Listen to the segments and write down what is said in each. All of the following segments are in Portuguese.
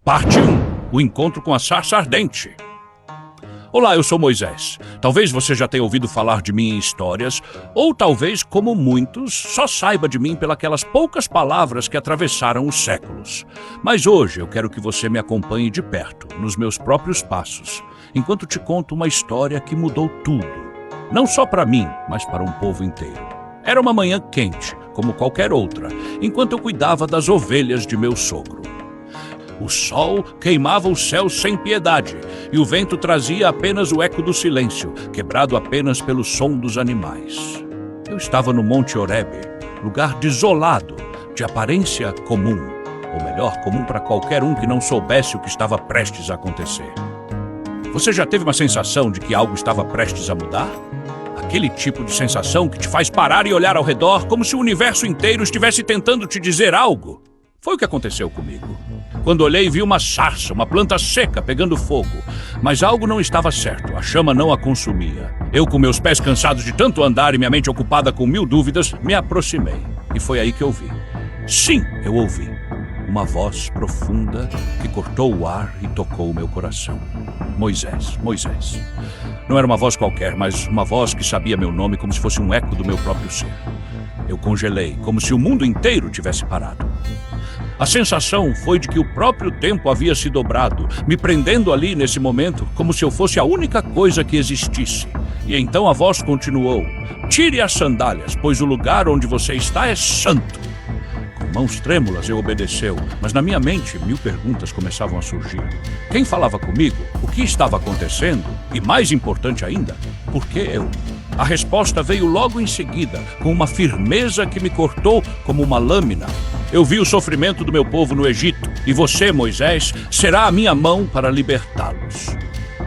Parte 1. O encontro com a sarça ardente. Olá, eu sou Moisés. Talvez você já tenha ouvido falar de mim em histórias, ou talvez, como muitos, só saiba de mim pelas poucas palavras que atravessaram os séculos. Mas hoje eu quero que você me acompanhe de perto, nos meus próprios passos, enquanto te conto uma história que mudou tudo. Não só para mim, mas para um povo inteiro. Era uma manhã quente, como qualquer outra, enquanto eu cuidava das ovelhas de meu sogro. O sol queimava o céu sem piedade, e o vento trazia apenas o eco do silêncio, quebrado apenas pelo som dos animais. Eu estava no Monte Horebe, lugar desolado, de aparência comum, ou melhor, comum para qualquer um que não soubesse o que estava prestes a acontecer. Você já teve uma sensação de que algo estava prestes a mudar? Aquele tipo de sensação que te faz parar e olhar ao redor como se o universo inteiro estivesse tentando te dizer algo. Foi o que aconteceu comigo. Quando olhei, vi uma sarça, uma planta seca pegando fogo. Mas algo não estava certo, a chama não a consumia. Eu, com meus pés cansados de tanto andar e minha mente ocupada com mil dúvidas, me aproximei. E foi aí que eu vi. Sim, eu ouvi. Uma voz profunda que cortou o ar e tocou o meu coração. Moisés, Moisés. Não era uma voz qualquer, mas uma voz que sabia meu nome como se fosse um eco do meu próprio ser. Eu congelei, como se o mundo inteiro tivesse parado. A sensação foi de que o próprio tempo havia se dobrado, me prendendo ali nesse momento, como se eu fosse a única coisa que existisse. E então a voz continuou: "Tire as sandálias, pois o lugar onde você está é santo." Com mãos trêmulas eu obedeceu, mas na minha mente mil perguntas começavam a surgir. Quem falava comigo? O que estava acontecendo? E mais importante ainda, por que eu? A resposta veio logo em seguida, com uma firmeza que me cortou como uma lâmina. Eu vi o sofrimento do meu povo no Egito, e você, Moisés, será a minha mão para libertá-los.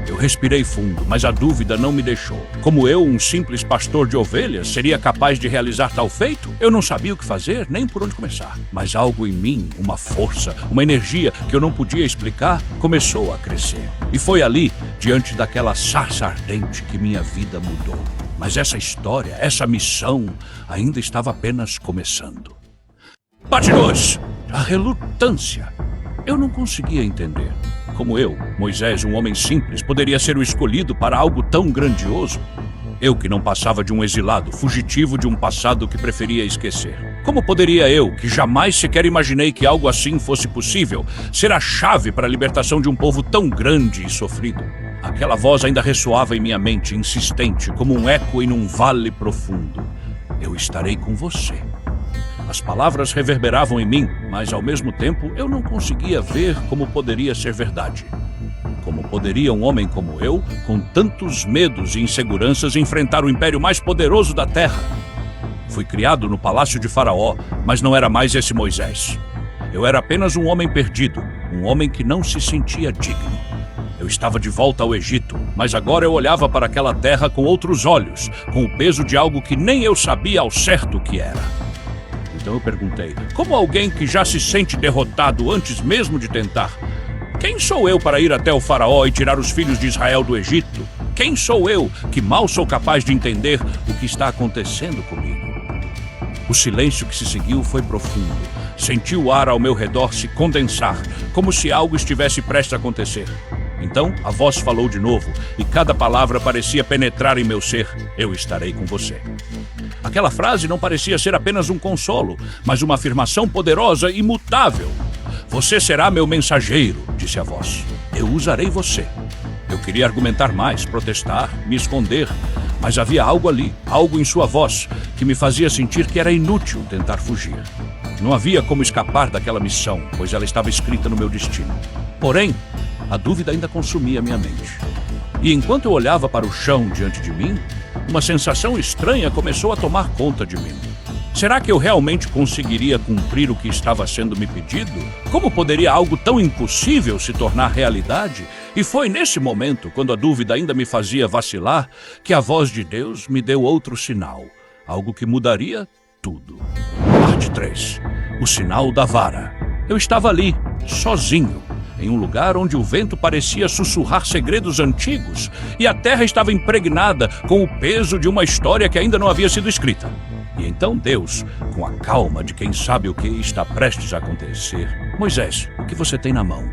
Eu respirei fundo, mas a dúvida não me deixou. Como eu, um simples pastor de ovelhas, seria capaz de realizar tal feito? Eu não sabia o que fazer, nem por onde começar. Mas algo em mim, uma força, uma energia que eu não podia explicar, começou a crescer. E foi ali, diante daquela sarça ardente, que minha vida mudou. Mas essa história, essa missão, ainda estava apenas começando. Parte 2. A relutância. Eu não conseguia entender. Como eu, Moisés, um homem simples, poderia ser o escolhido para algo tão grandioso? Eu que não passava de um exilado, fugitivo de um passado que preferia esquecer. Como poderia eu, que jamais sequer imaginei que algo assim fosse possível, ser a chave para a libertação de um povo tão grande e sofrido? Aquela voz ainda ressoava em minha mente, insistente, como um eco em um vale profundo. Eu estarei com você. As palavras reverberavam em mim, mas ao mesmo tempo eu não conseguia ver como poderia ser verdade. Como poderia um homem como eu, com tantos medos e inseguranças, enfrentar o império mais poderoso da terra? Fui criado no palácio de Faraó, mas não era mais esse Moisés. Eu era apenas um homem perdido, um homem que não se sentia digno. Eu estava de volta ao Egito, mas agora eu olhava para aquela terra com outros olhos, com o peso de algo que nem eu sabia ao certo o que era. Então eu perguntei, como alguém que já se sente derrotado antes mesmo de tentar? Quem sou eu para ir até o faraó e tirar os filhos de Israel do Egito? Quem sou eu que mal sou capaz de entender o que está acontecendo comigo? O silêncio que se seguiu foi profundo. Senti o ar ao meu redor se condensar, como se algo estivesse prestes a acontecer. Então a voz falou de novo, e cada palavra parecia penetrar em meu ser. Eu estarei com você. Aquela frase não parecia ser apenas um consolo, mas uma afirmação poderosa e imutável. Você será meu mensageiro, disse a voz. Eu usarei você. Eu queria argumentar mais, protestar, me esconder, mas havia algo ali, algo em sua voz, que me fazia sentir que era inútil tentar fugir. Não havia como escapar daquela missão, pois ela estava escrita no meu destino. Porém, a dúvida ainda consumia minha mente. E enquanto eu olhava para o chão diante de mim, uma sensação estranha começou a tomar conta de mim. Será que eu realmente conseguiria cumprir o que estava sendo me pedido? Como poderia algo tão impossível se tornar realidade? E foi nesse momento, quando a dúvida ainda me fazia vacilar, que a voz de Deus me deu outro sinal, algo que mudaria tudo. Parte 3. O sinal da vara. Eu estava ali, sozinho, em um lugar onde o vento parecia sussurrar segredos antigos e a terra estava impregnada com o peso de uma história que ainda não havia sido escrita. E então Deus, com a calma de quem sabe o que está prestes a acontecer: Moisés, o que você tem na mão?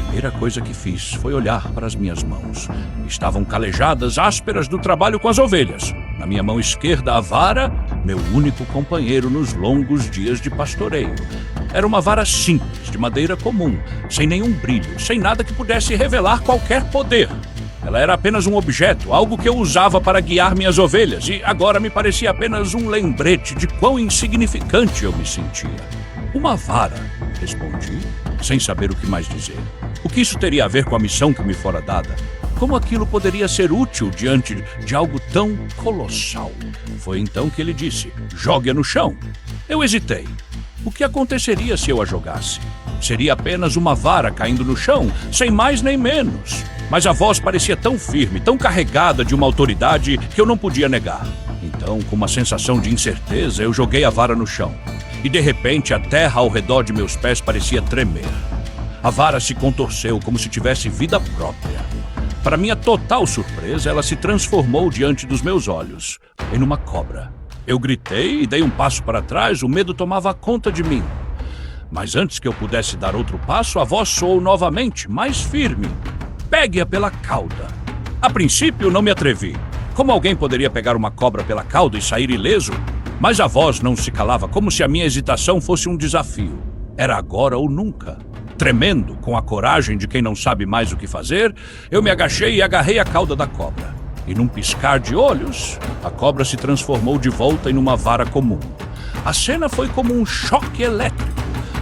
primeira coisa que fiz foi olhar para as minhas mãos. Estavam calejadas, ásperas do trabalho com as ovelhas. Na minha mão esquerda, a vara, meu único companheiro nos longos dias de pastoreio. Era uma vara simples, de madeira comum, sem nenhum brilho, sem nada que pudesse revelar qualquer poder. Ela era apenas um objeto, algo que eu usava para guiar minhas ovelhas, e agora me parecia apenas um lembrete de quão insignificante eu me sentia. Uma vara, respondi, sem saber o que mais dizer. O que isso teria a ver com a missão que me fora dada? Como aquilo poderia ser útil diante de algo tão colossal? Foi então que ele disse, jogue-a no chão. Eu hesitei. O que aconteceria se eu a jogasse? Seria apenas uma vara caindo no chão, sem mais nem menos. Mas a voz parecia tão firme, tão carregada de uma autoridade que eu não podia negar. Então, com uma sensação de incerteza, eu joguei a vara no chão. E de repente, a terra ao redor de meus pés parecia tremer. A vara se contorceu como se tivesse vida própria. Para minha total surpresa, ela se transformou diante dos meus olhos, em uma cobra. Eu gritei e dei um passo para trás, o medo tomava conta de mim. Mas antes que eu pudesse dar outro passo, a voz soou novamente, mais firme. Pegue-a pela cauda. A princípio, não me atrevi. Como alguém poderia pegar uma cobra pela cauda e sair ileso? Mas a voz não se calava, como se a minha hesitação fosse um desafio. Era agora ou nunca. Tremendo, com a coragem de quem não sabe mais o que fazer, eu me agachei e agarrei a cauda da cobra. E num piscar de olhos, a cobra se transformou de volta em uma vara comum. A cena foi como um choque elétrico,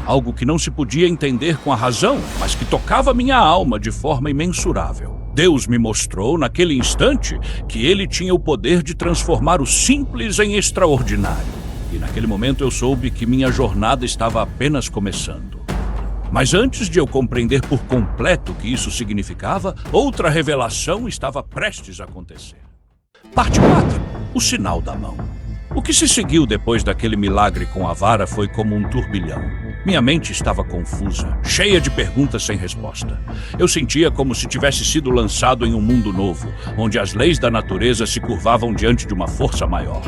algo que não se podia entender com a razão, mas que tocava minha alma de forma imensurável. Deus me mostrou, naquele instante, que ele tinha o poder de transformar o simples em extraordinário. E naquele momento eu soube que minha jornada estava apenas começando. Mas antes de eu compreender por completo o que isso significava, outra revelação estava prestes a acontecer. Parte 4. O sinal da mão. O que se seguiu depois daquele milagre com a vara foi como um turbilhão. Minha mente estava confusa, cheia de perguntas sem resposta. Eu sentia como se tivesse sido lançado em um mundo novo, onde as leis da natureza se curvavam diante de uma força maior.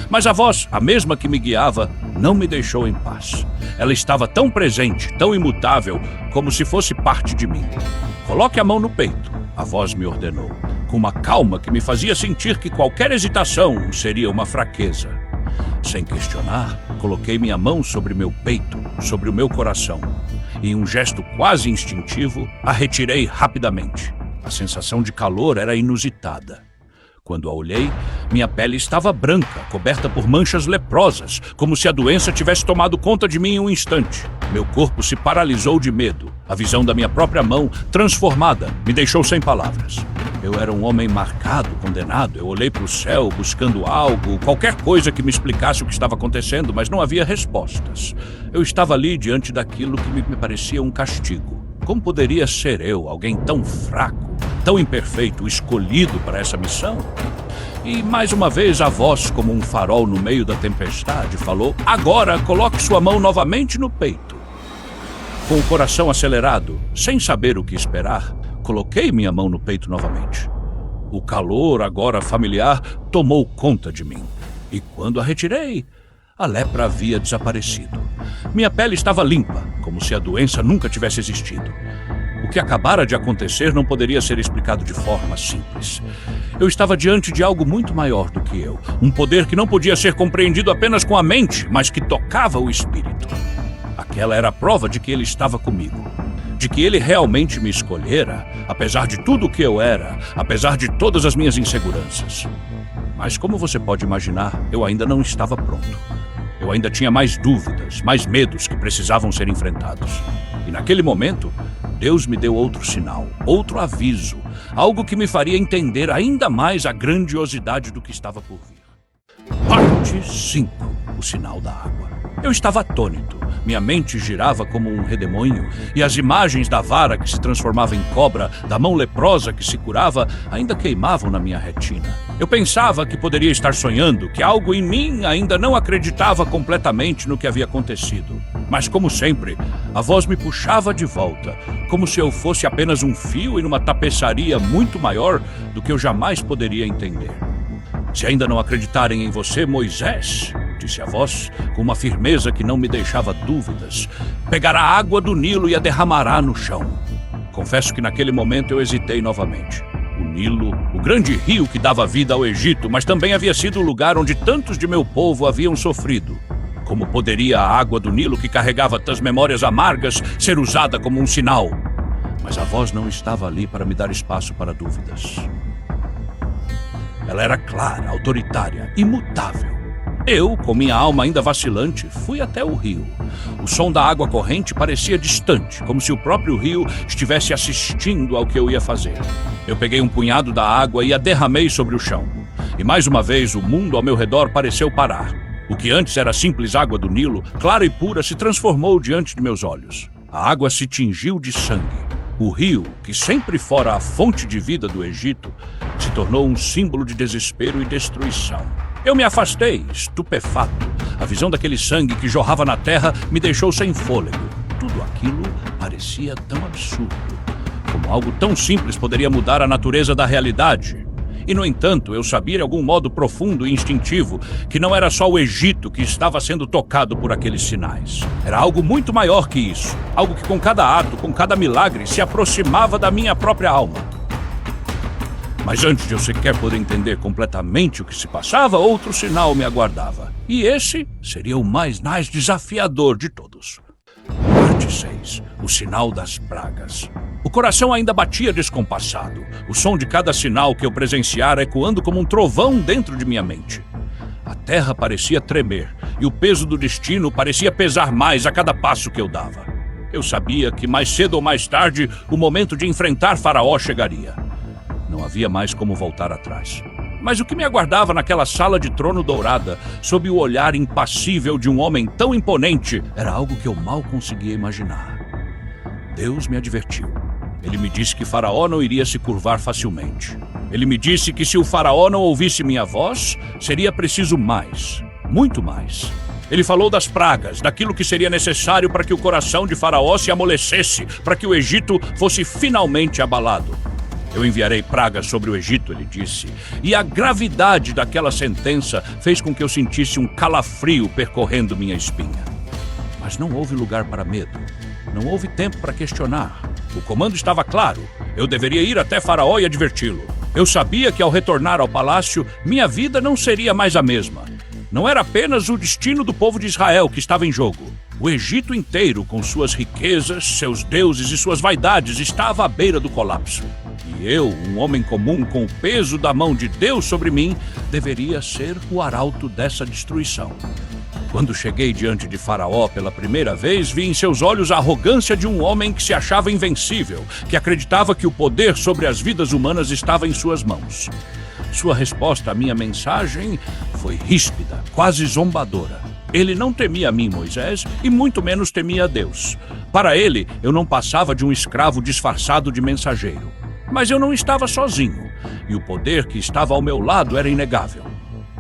Mas a voz, a mesma que me guiava, não me deixou em paz. Ela estava tão presente, tão imutável, como se fosse parte de mim. Coloque a mão no peito, a voz me ordenou, com uma calma que me fazia sentir que qualquer hesitação seria uma fraqueza. Sem questionar, coloquei minha mão sobre meu peito, sobre o meu coração, e em um gesto quase instintivo, a retirei rapidamente. A sensação de calor era inusitada. Quando a olhei, minha pele estava branca, coberta por manchas leprosas, como se a doença tivesse tomado conta de mim em um instante. Meu corpo se paralisou de medo. A visão da minha própria mão, transformada, me deixou sem palavras. Eu era um homem marcado, condenado. Eu olhei para o céu, buscando algo, qualquer coisa que me explicasse o que estava acontecendo, mas não havia respostas. Eu estava ali diante daquilo que me parecia um castigo. Como poderia ser eu, alguém tão fraco, tão imperfeito, escolhido para essa missão? E mais uma vez a voz, como um farol no meio da tempestade, falou: agora coloque sua mão novamente no peito. Com o coração acelerado, sem saber o que esperar, coloquei minha mão no peito novamente. O calor, agora familiar, tomou conta de mim. E quando a retirei, a lepra havia desaparecido. Minha pele estava limpa, como se a doença nunca tivesse existido. O que acabara de acontecer não poderia ser explicado de forma simples. Eu estava diante de algo muito maior do que eu. Um poder que não podia ser compreendido apenas com a mente, mas que tocava o espírito. Aquela era a prova de que ele estava comigo. De que ele realmente me escolhera, apesar de tudo o que eu era, apesar de todas as minhas inseguranças. Mas como você pode imaginar, eu ainda não estava pronto. Eu ainda tinha mais dúvidas, mais medos que precisavam ser enfrentados. E naquele momento, Deus me deu outro sinal, outro aviso, algo que me faria entender ainda mais a grandiosidade do que estava por vir. Parte 5. O sinal da água. Eu estava atônito. Minha mente girava como um redemoinho, e as imagens da vara que se transformava em cobra, da mão leprosa que se curava, ainda queimavam na minha retina. Eu pensava que poderia estar sonhando, que algo em mim ainda não acreditava completamente no que havia acontecido. Mas, como sempre, a voz me puxava de volta, como se eu fosse apenas um fio em uma tapeçaria muito maior do que eu jamais poderia entender. Se ainda não acreditarem em você, Moisés, disse a voz, com uma firmeza que não me deixava dúvidas, pegará água do Nilo e a derramará no chão. Confesso que naquele momento eu hesitei novamente. O Nilo, o grande rio que dava vida ao Egito, mas também havia sido o lugar onde tantos de meu povo haviam sofrido. Como poderia a água do Nilo, que carregava tantas memórias amargas, ser usada como um sinal? Mas a voz não estava ali para me dar espaço para dúvidas. Ela era clara, autoritária, imutável. Eu, com minha alma ainda vacilante, fui até o rio. O som da água corrente parecia distante, como se o próprio rio estivesse assistindo ao que eu ia fazer. Eu peguei um punhado da água e a derramei sobre o chão. E mais uma vez o mundo ao meu redor pareceu parar. O que antes era simples água do Nilo, clara e pura, se transformou diante de meus olhos. A água se tingiu de sangue. O rio, que sempre fora a fonte de vida do Egito, se tornou um símbolo de desespero e destruição. Eu me afastei, estupefato. A visão daquele sangue que jorrava na terra me deixou sem fôlego. Tudo aquilo parecia tão absurdo. Como algo tão simples poderia mudar a natureza da realidade? E, no entanto, eu sabia de algum modo profundo e instintivo que não era só o Egito que estava sendo tocado por aqueles sinais. Era algo muito maior que isso. Algo que com cada ato, com cada milagre, se aproximava da minha própria alma. Mas antes de eu sequer poder entender completamente o que se passava, outro sinal me aguardava. E esse seria o mais desafiador de todos. Parte 6. O sinal das pragas. O coração ainda batia descompassado, o som de cada sinal que eu presenciara ecoando como um trovão dentro de minha mente. A terra parecia tremer, e o peso do destino parecia pesar mais a cada passo que eu dava. Eu sabia que mais cedo ou mais tarde o momento de enfrentar Faraó chegaria. Não havia mais como voltar atrás. Mas o que me aguardava naquela sala de trono dourada, sob o olhar impassível de um homem tão imponente, era algo que eu mal conseguia imaginar. Deus me advertiu. Ele me disse que Faraó não iria se curvar facilmente. Ele me disse que se o Faraó não ouvisse minha voz, seria preciso mais, muito mais. Ele falou das pragas, daquilo que seria necessário para que o coração de Faraó se amolecesse, para que o Egito fosse finalmente abalado. Eu enviarei pragas sobre o Egito, ele disse, e a gravidade daquela sentença fez com que eu sentisse um calafrio percorrendo minha espinha. Mas não houve lugar para medo. Não houve tempo para questionar. O comando estava claro. Eu deveria ir até Faraó e adverti-lo. Eu sabia que ao retornar ao palácio, minha vida não seria mais a mesma. Não era apenas o destino do povo de Israel que estava em jogo. O Egito inteiro, com suas riquezas, seus deuses e suas vaidades, estava à beira do colapso. E eu, um homem comum com o peso da mão de Deus sobre mim, deveria ser o arauto dessa destruição. Quando cheguei diante de Faraó pela primeira vez, vi em seus olhos a arrogância de um homem que se achava invencível, que acreditava que o poder sobre as vidas humanas estava em suas mãos. Sua resposta à minha mensagem foi ríspida, quase zombadora. Ele não temia a mim, Moisés, e muito menos temia a Deus. Para ele, eu não passava de um escravo disfarçado de mensageiro. Mas eu não estava sozinho, e o poder que estava ao meu lado era inegável.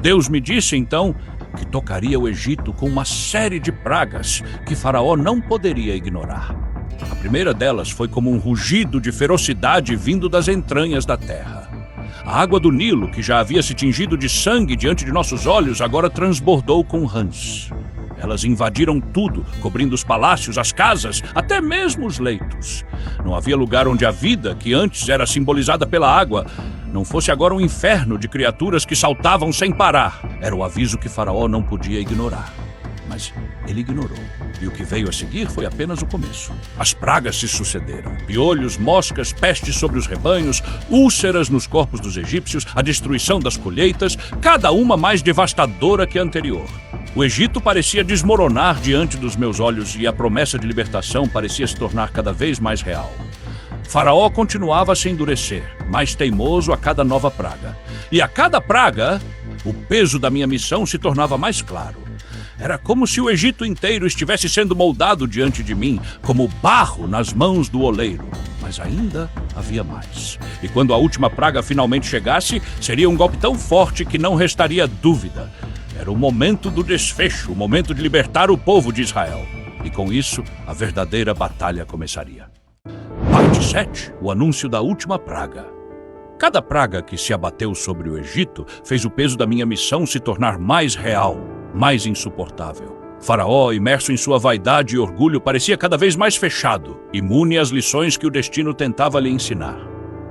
Deus me disse, então, que tocaria o Egito com uma série de pragas que Faraó não poderia ignorar. A primeira delas foi como um rugido de ferocidade vindo das entranhas da terra. A água do Nilo, que já havia se tingido de sangue diante de nossos olhos, agora transbordou com rãs. Elas invadiram tudo, cobrindo os palácios, as casas, até mesmo os leitos. Não havia lugar onde a vida, que antes era simbolizada pela água, não fosse agora um inferno de criaturas que saltavam sem parar. Era o aviso que Faraó não podia ignorar. Mas ele ignorou. E o que veio a seguir foi apenas o começo. As pragas se sucederam. Piolhos, moscas, pestes sobre os rebanhos, úlceras nos corpos dos egípcios, a destruição das colheitas, cada uma mais devastadora que a anterior. O Egito parecia desmoronar diante dos meus olhos e a promessa de libertação parecia se tornar cada vez mais real. Faraó continuava a se endurecer, mais teimoso a cada nova praga. E a cada praga, o peso da minha missão se tornava mais claro. Era como se o Egito inteiro estivesse sendo moldado diante de mim, como barro nas mãos do oleiro. Mas ainda havia mais. E quando a última praga finalmente chegasse, seria um golpe tão forte que não restaria dúvida. Era o momento do desfecho, o momento de libertar o povo de Israel. E com isso, a verdadeira batalha começaria. Parte 7. O anúncio da última praga. Cada praga que se abateu sobre o Egito fez o peso da minha missão se tornar mais real, mais insuportável. Faraó, imerso em sua vaidade e orgulho, parecia cada vez mais fechado, imune às lições que o destino tentava lhe ensinar.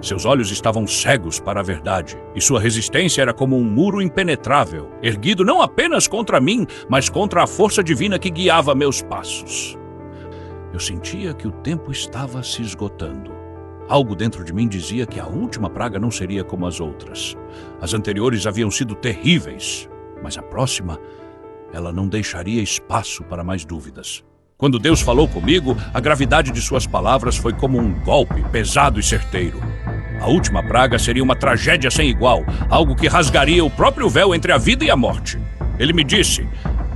Seus olhos estavam cegos para a verdade, e sua resistência era como um muro impenetrável, erguido não apenas contra mim, mas contra a força divina que guiava meus passos. Eu sentia que o tempo estava se esgotando. Algo dentro de mim dizia que a última praga não seria como as outras. As anteriores haviam sido terríveis, mas a próxima, ela não deixaria espaço para mais dúvidas. Quando Deus falou comigo, a gravidade de suas palavras foi como um golpe pesado e certeiro. A última praga seria uma tragédia sem igual, algo que rasgaria o próprio véu entre a vida e a morte. Ele me disse: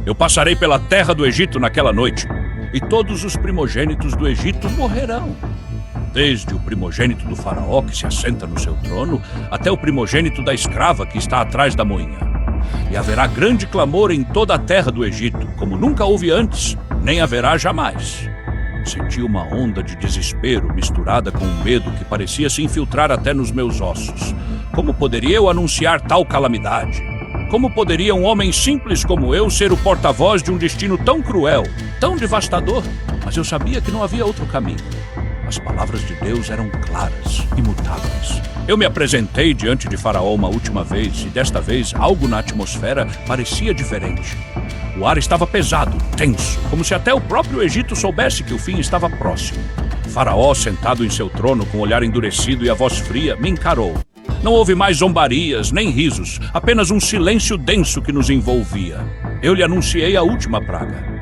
eu passarei pela terra do Egito naquela noite, e todos os primogênitos do Egito morrerão. Desde o primogênito do faraó que se assenta no seu trono, até o primogênito da escrava que está atrás da moinha. E haverá grande clamor em toda a terra do Egito, como nunca houve antes, nem haverá jamais. Senti uma onda de desespero misturada com um medo que parecia se infiltrar até nos meus ossos. Como poderia eu anunciar tal calamidade? Como poderia um homem simples como eu ser o porta-voz de um destino tão cruel, tão devastador? Mas eu sabia que não havia outro caminho. As palavras de Deus eram claras, imutáveis. Eu me apresentei diante de Faraó uma última vez, e desta vez algo na atmosfera parecia diferente. O ar estava pesado, tenso, como se até o próprio Egito soubesse que o fim estava próximo. Faraó, sentado em seu trono com o olhar endurecido e a voz fria, me encarou. Não houve mais zombarias, nem risos, apenas um silêncio denso que nos envolvia. Eu lhe anunciei a última praga.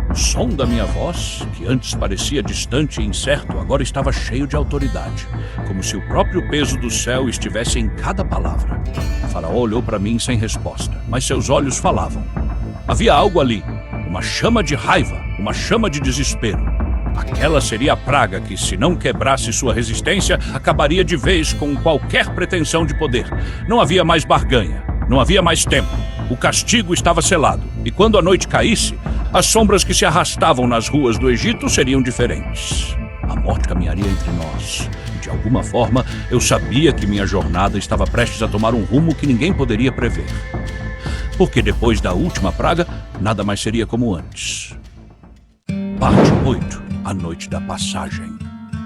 O som da minha voz, que antes parecia distante e incerto, agora estava cheio de autoridade, como se o próprio peso do céu estivesse em cada palavra. O faraó olhou para mim sem resposta, mas seus olhos falavam. Havia algo ali, uma chama de raiva, uma chama de desespero. Aquela seria a praga que, se não quebrasse sua resistência, acabaria de vez com qualquer pretensão de poder. Não havia mais barganha, não havia mais tempo. O castigo estava selado, e quando a noite caísse, as sombras que se arrastavam nas ruas do Egito seriam diferentes. A morte caminharia entre nós, e de alguma forma eu sabia que minha jornada estava prestes a tomar um rumo que ninguém poderia prever. Porque depois da última praga, nada mais seria como antes. Parte 8. A noite da passagem.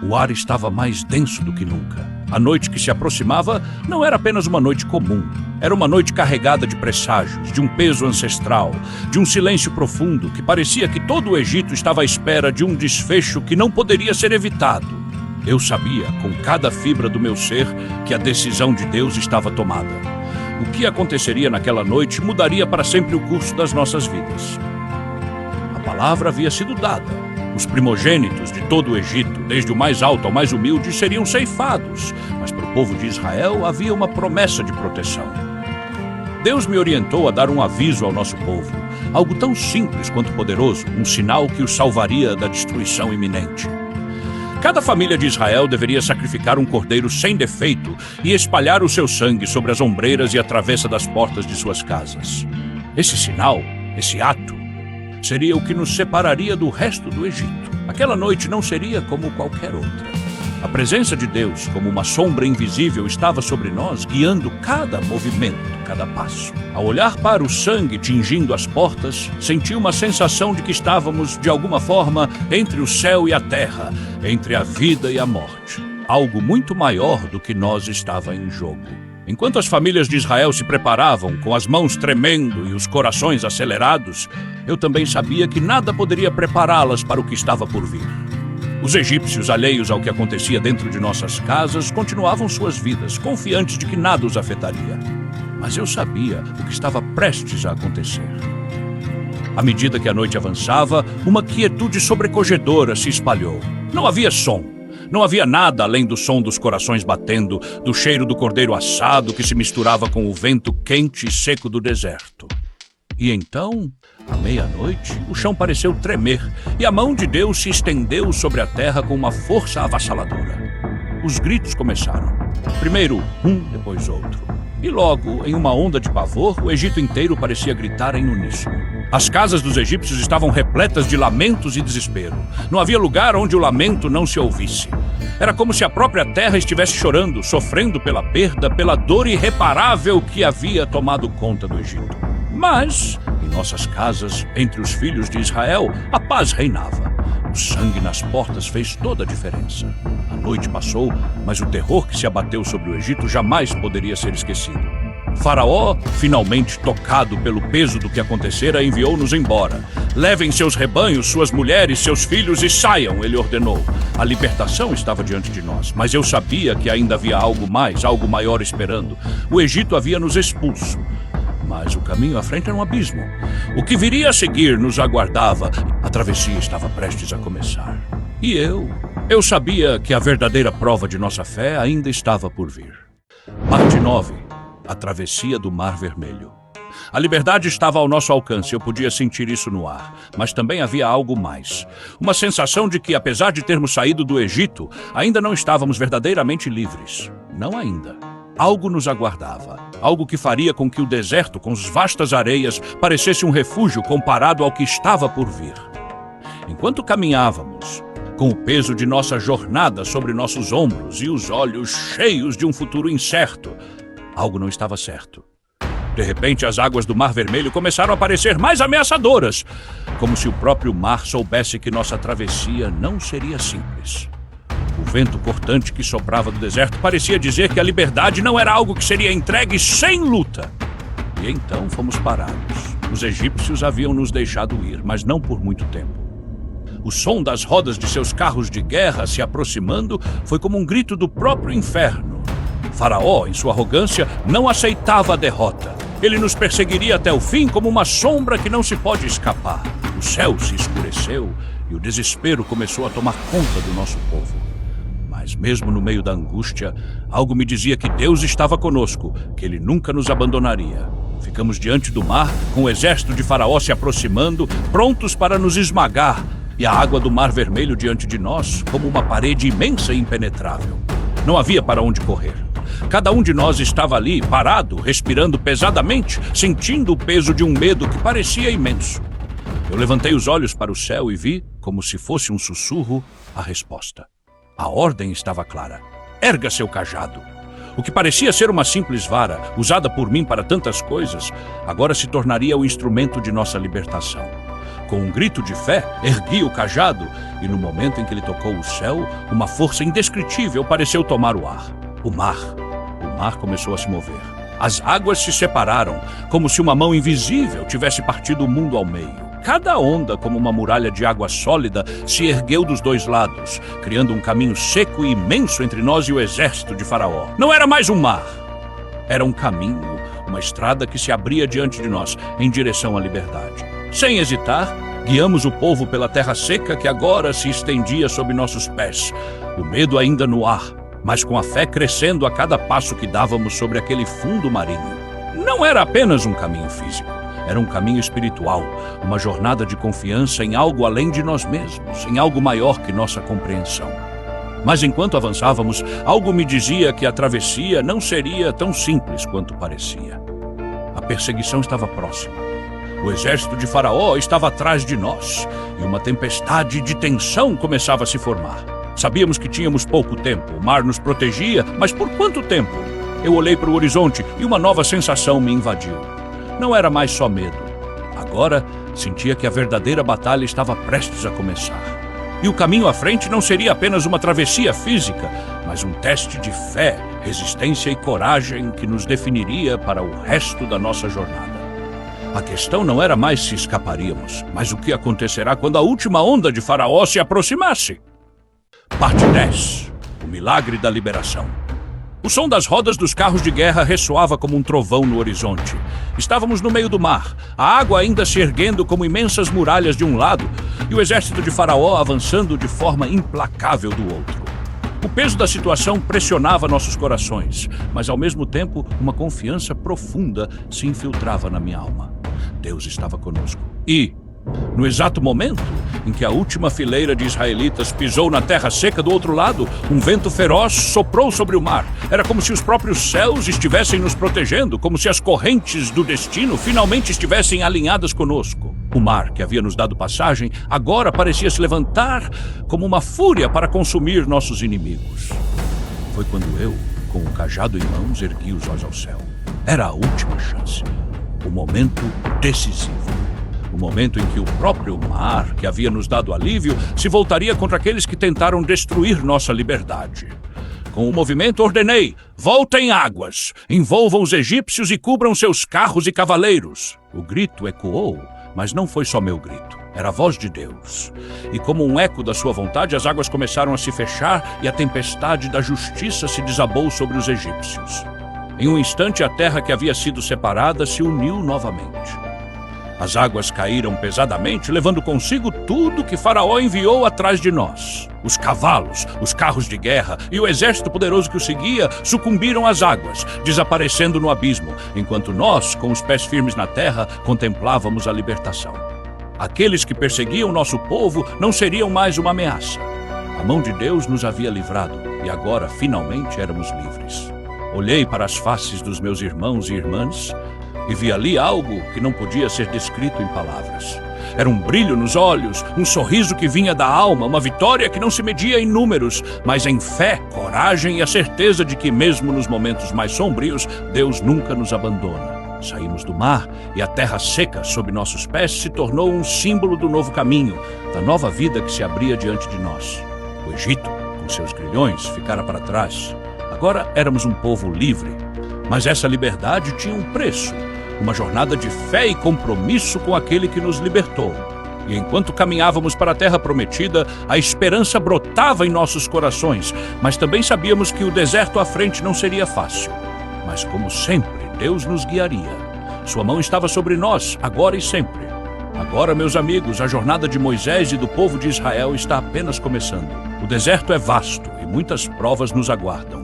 O ar estava mais denso do que nunca. A noite que se aproximava não era apenas uma noite comum. Era uma noite carregada de presságios, de um peso ancestral, de um silêncio profundo que parecia que todo o Egito estava à espera de um desfecho que não poderia ser evitado. Eu sabia, com cada fibra do meu ser, que a decisão de Deus estava tomada. O que aconteceria naquela noite mudaria para sempre o curso das nossas vidas. A palavra havia sido dada. Os primogênitos de todo o Egito, desde o mais alto ao mais humilde, seriam ceifados, mas para o povo de Israel havia uma promessa de proteção. Deus me orientou a dar um aviso ao nosso povo, algo tão simples quanto poderoso, um sinal que os salvaria da destruição iminente. Cada família de Israel deveria sacrificar um cordeiro sem defeito e espalhar o seu sangue sobre as ombreiras e a travessa das portas de suas casas. Esse sinal, esse ato, seria o que nos separaria do resto do Egito. Aquela noite não seria como qualquer outra. A presença de Deus, como uma sombra invisível, estava sobre nós, guiando cada movimento, cada passo. Ao olhar para o sangue tingindo as portas, senti uma sensação de que estávamos, de alguma forma, entre o céu e a terra, entre a vida e a morte. Algo muito maior do que nós estava em jogo. Enquanto as famílias de Israel se preparavam, com as mãos tremendo e os corações acelerados, eu também sabia que nada poderia prepará-las para o que estava por vir. Os egípcios, alheios ao que acontecia dentro de nossas casas, continuavam suas vidas, confiantes de que nada os afetaria. Mas eu sabia o que estava prestes a acontecer. À medida que a noite avançava, uma quietude sobrecogedora se espalhou. Não havia som. Não havia nada além do som dos corações batendo, do cheiro do cordeiro assado que se misturava com o vento quente e seco do deserto. E então, à meia-noite, o chão pareceu tremer e a mão de Deus se estendeu sobre a terra com uma força avassaladora. Os gritos começaram. Primeiro um, depois outro. E logo, em uma onda de pavor, o Egito inteiro parecia gritar em uníssono. As casas dos egípcios estavam repletas de lamentos e desespero. Não havia lugar onde o lamento não se ouvisse. Era como se a própria terra estivesse chorando, sofrendo pela perda, pela dor irreparável que havia tomado conta do Egito. Mas, em Em nossas casas, entre os filhos de Israel, a paz reinava. O sangue nas portas fez toda a diferença. A noite passou, mas o terror que se abateu sobre o Egito jamais poderia ser esquecido. Faraó, finalmente tocado pelo peso do que acontecera, enviou-nos embora. Levem seus rebanhos, suas mulheres, seus filhos e saiam, ele ordenou. A libertação estava diante de nós, mas eu sabia que ainda havia algo mais, algo maior esperando. O Egito havia nos expulso. Mas o caminho à frente era um abismo. O que viria a seguir nos aguardava. A travessia estava prestes a começar. E eu sabia que a verdadeira prova de nossa fé ainda estava por vir. Parte 9. A travessia do Mar Vermelho. A liberdade estava ao nosso alcance, eu podia sentir isso no ar. Mas também havia algo mais. Uma sensação de que, apesar de termos saído do Egito, ainda não estávamos verdadeiramente livres. Não ainda. Algo nos aguardava. Algo que faria com que o deserto, com as vastas areias, parecesse um refúgio comparado ao que estava por vir. Enquanto caminhávamos, com o peso de nossa jornada sobre nossos ombros e os olhos cheios de um futuro incerto, algo não estava certo. De repente, as águas do Mar Vermelho começaram a parecer mais ameaçadoras, como se o próprio mar soubesse que nossa travessia não seria simples. O vento cortante que soprava do deserto parecia dizer que a liberdade não era algo que seria entregue sem luta. E então fomos parados. Os egípcios haviam nos deixado ir, mas não por muito tempo. O som das rodas de seus carros de guerra se aproximando foi como um grito do próprio inferno. Faraó, em sua arrogância, não aceitava a derrota. Ele nos perseguiria até o fim como uma sombra que não se pode escapar. O céu se escureceu e o desespero começou a tomar conta do nosso povo. Mas mesmo no meio da angústia, algo me dizia que Deus estava conosco, que Ele nunca nos abandonaria. Ficamos diante do mar, com o exército de Faraó se aproximando, prontos para nos esmagar, e a água do Mar Vermelho diante de nós, como uma parede imensa e impenetrável. Não havia para onde correr. Cada um de nós estava ali, parado, respirando pesadamente, sentindo o peso de um medo que parecia imenso. Eu levantei os olhos para o céu e vi, como se fosse um sussurro, a resposta. A ordem estava clara. Erga seu cajado. O que parecia ser uma simples vara, usada por mim para tantas coisas, agora se tornaria o instrumento de nossa libertação. Com um grito de fé, ergui o cajado e no momento em que ele tocou o céu, uma força indescritível pareceu tomar o ar. O mar começou a se mover. As águas se separaram, como se uma mão invisível tivesse partido o mundo ao meio. Cada onda, como uma muralha de água sólida, se ergueu dos dois lados, criando um caminho seco e imenso entre nós e o exército de Faraó. Não era mais um mar. Era um caminho, uma estrada que se abria diante de nós, em direção à liberdade. Sem hesitar, guiamos o povo pela terra seca que agora se estendia sob nossos pés. O medo ainda no ar, mas com a fé crescendo a cada passo que dávamos sobre aquele fundo marinho. Não era apenas um caminho físico. Era um caminho espiritual, uma jornada de confiança em algo além de nós mesmos, em algo maior que nossa compreensão. Mas enquanto avançávamos, algo me dizia que a travessia não seria tão simples quanto parecia. A perseguição estava próxima. O exército de Faraó estava atrás de nós, e uma tempestade de tensão começava a se formar. Sabíamos que tínhamos pouco tempo, o mar nos protegia, mas por quanto tempo? Eu olhei para o horizonte e uma nova sensação me invadiu. Não era mais só medo. Agora, sentia que a verdadeira batalha estava prestes a começar. E o caminho à frente não seria apenas uma travessia física, mas um teste de fé, resistência e coragem que nos definiria para o resto da nossa jornada. A questão não era mais se escaparíamos, mas o que acontecerá quando a última onda de Faraó se aproximasse. Parte 10. O milagre da liberação. O som das rodas dos carros de guerra ressoava como um trovão no horizonte. Estávamos no meio do mar, a água ainda se erguendo como imensas muralhas de um lado e o exército de Faraó avançando de forma implacável do outro. O peso da situação pressionava nossos corações, mas ao mesmo tempo uma confiança profunda se infiltrava na minha alma. Deus estava conosco. E, no exato momento em que a última fileira de israelitas pisou na terra seca do outro lado, um vento feroz soprou sobre o mar. Era como se os próprios céus estivessem nos protegendo, como se as correntes do destino finalmente estivessem alinhadas conosco. O mar, que havia nos dado passagem, agora parecia se levantar como uma fúria para consumir nossos inimigos. Foi quando eu, com o cajado em mãos, ergui os olhos ao céu. Era a última chance, o momento decisivo. O momento em que o próprio mar, que havia nos dado alívio, se voltaria contra aqueles que tentaram destruir nossa liberdade. Com o movimento ordenei: voltem águas, envolvam os egípcios e cubram seus carros e cavaleiros. O grito ecoou, mas não foi só meu grito. Era a voz de Deus. E como um eco da sua vontade, as águas começaram a se fechar e a tempestade da justiça se desabou sobre os egípcios. Em um instante, a terra que havia sido separada se uniu novamente. As águas caíram pesadamente, levando consigo tudo que Faraó enviou atrás de nós. Os cavalos, os carros de guerra e o exército poderoso que o seguia sucumbiram às águas, desaparecendo no abismo, enquanto nós, com os pés firmes na terra, contemplávamos a libertação. Aqueles que perseguiam nosso povo não seriam mais uma ameaça. A mão de Deus nos havia livrado e agora, finalmente, éramos livres. Olhei para as faces dos meus irmãos e irmãs e vi ali algo que não podia ser descrito em palavras. Era um brilho nos olhos, um sorriso que vinha da alma, uma vitória que não se media em números, mas em fé, coragem e a certeza de que, mesmo nos momentos mais sombrios, Deus nunca nos abandona. Saímos do mar e a terra seca sob nossos pés se tornou um símbolo do novo caminho, da nova vida que se abria diante de nós. O Egito, com seus grilhões, ficara para trás. Agora éramos um povo livre, mas essa liberdade tinha um preço. Uma jornada de fé e compromisso com aquele que nos libertou. E enquanto caminhávamos para a terra prometida, a esperança brotava em nossos corações, mas também sabíamos que o deserto à frente não seria fácil. Mas como sempre, Deus nos guiaria. Sua mão estava sobre nós, agora e sempre. Agora, meus amigos, a jornada de Moisés e do povo de Israel está apenas começando. O deserto é vasto e muitas provas nos aguardam.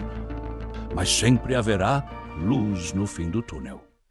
Mas sempre haverá luz no fim do túnel.